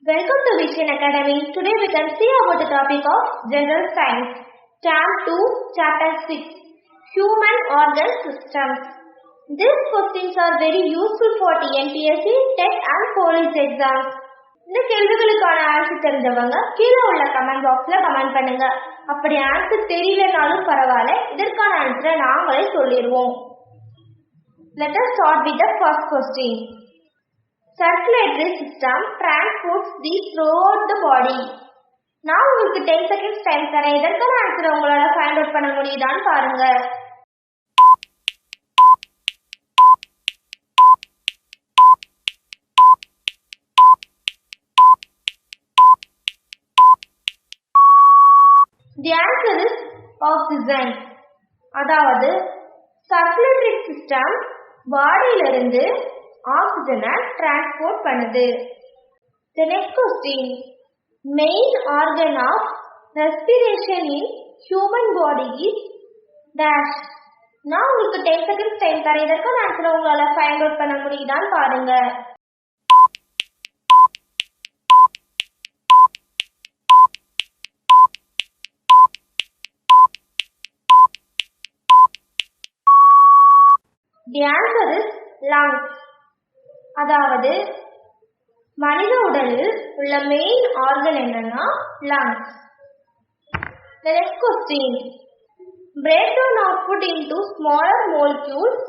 Welcome to Vision Academy. Today we can see about the topic of General Science. Term 2, Chapter 6, Human Organ Systems. These questions are very useful for Tnpsc, TET and police exams. இந்த கேள்விகளுக்கான answer தெரிஞ்சவங்க கீழே உள்ள comment பாக்ஸ்ல comment பண்ணுங்க. அப்படி answer தெரியலனாலும் பரவாயில்ல, இதற்கான ஆன்சரை நாங்களே சொல்லிடுவோம். Let us start with the first question. Circulatory system transports these throughout the body. நான் உங்களுக்கு 10 seconds டைம் தரேன். இதற்கான ஆன்சரை உங்களால ஃபைண்ட் அவுட் பண்ண முடியுதான்னு பாருங்க. The answer is oxygen. அதாவது circulatory system பாடியில இருந்து ஆக்சிஜனை டிரான்ஸ்போர்ட் பண்ணுது. The next question. Main organ of respiration in human body is dash. நான் உங்களுக்கு 10 seconds டைம் தரேன். இதற்கான ஆன்சரை உங்களால ஃபைண்ட் அவுட் பண்ண முடியுதான்னு பாருங்க. The answer is lungs. அதாவது மனித உடலில் உள்ள மெயின் ஆர்கன் என்னன்னா lungs. The next question. Breakdown output into smaller molecules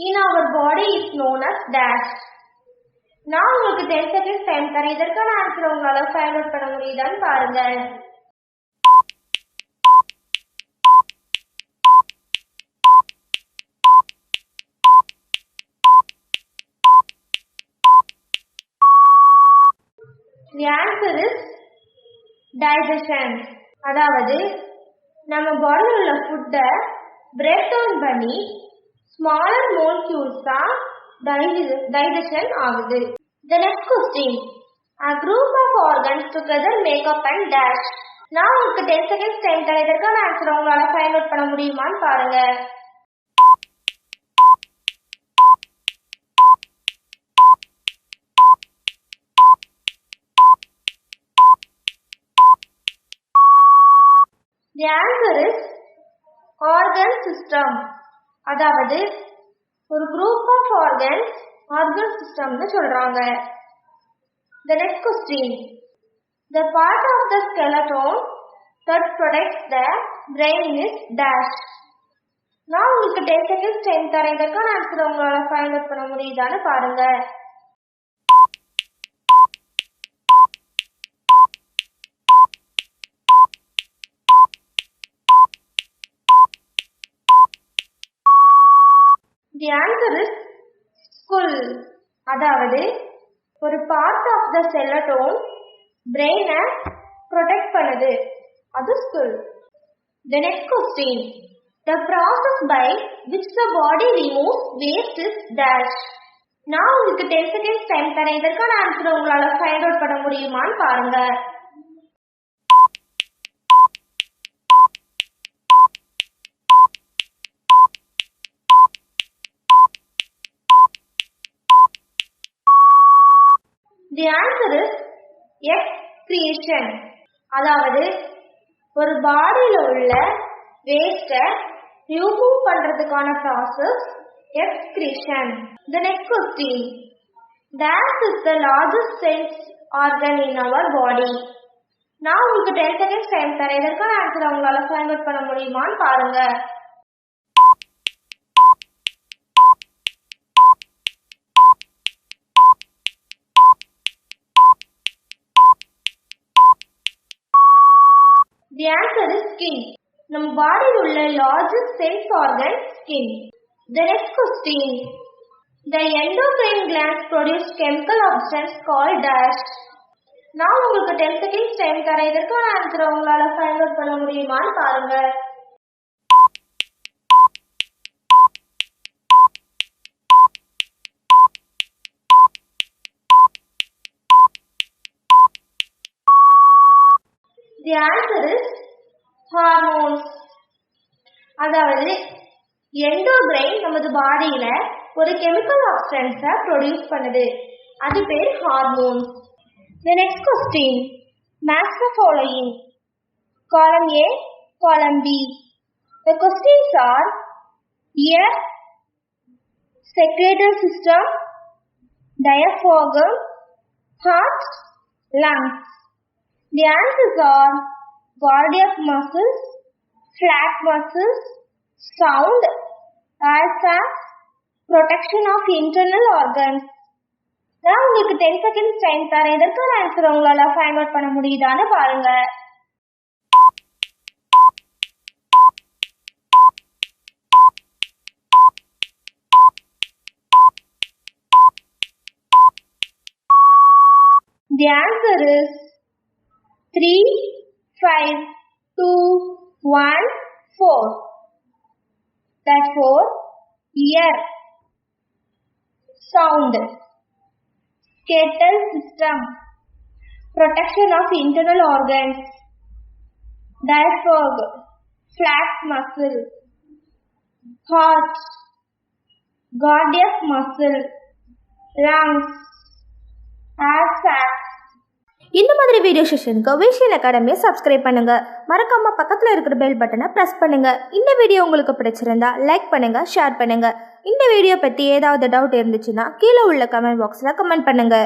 in our body is known as dash. நான் உங்களுக்கு 10 seconds டைம் தரேன். இதற்கான ஆன்சரை உங்களால ஃபைண்ட் அவுட் பண்ண முடியுதான்னு பாருங்க. The answer is digestion. அதாவது நம்ம பாடியில் உள்ள ஃபுட்டை பிரேக் டவுன் பண்ணி ஸ்மாலர் molecules தான் digestion ஆகுது. The next question. A group of organs together make up and dash. நான் உங்களுக்கு 10 seconds டைம் தரேன். இதற்கான ஆன்சரை உங்களால ஃபைண்ட் அவுட் பண்ண முடியுமான்னு பாருங்க. The answer is organ system. அதாவது ஒரு group of organs organ system னு சொல்றாங்க. The next question. The part of the skeleton that protects the brain is dash. நான் உங்களுக்கு 10 seconds டைம் தரேன். இதற்கான ஆன்சரை உங்களால ஃபைண்ட் அவுட் பண்ண முடியுதான்னு பாருங்க. The answer is skull. அதாவது ஒரு பார்ட் ஆஃப் த skeleton brain-ஐ protect பண்ணுது. அது skull. The next question. The process by which the body removes waste is dash. நான் உங்களுக்கு 10 seconds டைம் தரேன். இதற்கான ஆன்சரை உங்களால ஃபைண்ட் அவுட் பண்ண முடியுமான்னு பாருங்க. The answer is excretion. அதாவது ஒரு பாடியில உள்ள வேஸ்ட்டை ரிமூவ் பண்றதுக்கான process excretion. The next question. That is the largest sense organ in our body. நான் உங்களுக்கு 10 seconds டைம் தரேன். இதற்கான ஆன்சரை உங்களால ஃபைண்ட் அவுட் பண்ண முடியுமான்னு பாருங்க. The answer is skin. நம்ம பாடியில் உள்ள largest sense organ skin. The next question. The endocrine glands produce chemical substance called dash. நான் உங்களுக்கு 10 seconds டைம் தரேன். இதற்கான ஆன்சரை உங்களால ஃபைண்ட் அவுட் பண்ண முடியுமான்னு பாருங்க. The answer is hormones. அதாவது எண்டோகிரைன் நமது பாடியில ஒரு கெமிக்கல் சப்ஸ்டன்ஸை ப்ரொடியூஸ் பண்ணுது. அது பேர் hormones. The next question. Match the following. Column A, column B. The questions are ear, skeletal system, diaphragm, heart, lungs. The answers are cardiac muscles, flat muscles, sound, air sacs, protection of internal organs. நான் உங்களுக்கு 10 seconds time தரேன். இதற்கான answer உங்களால find out பண்ண முடியுதான்னு பாருங்க. The answer is 3, 5, 2, 1, 4. Therefore, ear, sound, skeletal system, protection of internal organs, diaphragm, flat muscle, heart, cardiac muscle, lungs, air sacs. இந்த மாதிரி video செஷனுக்கு விஷயல் அகாடமியை subscribe பண்ணுங்க. மறக்காம பக்கத்தில் இருக்கிற பெல் பட்டனை பிரஸ் பண்ணுங்க. இந்த வீடியோ உங்களுக்கு பிடிச்சிருந்தா லைக் பண்ணுங்க, ஷேர் பண்ணுங்க. இந்த வீடியோ பற்றி ஏதாவது டவுட் இருந்துச்சுன்னா கீழே உள்ள கமெண்ட் பாக்ஸில் கமெண்ட் பண்ணுங்க.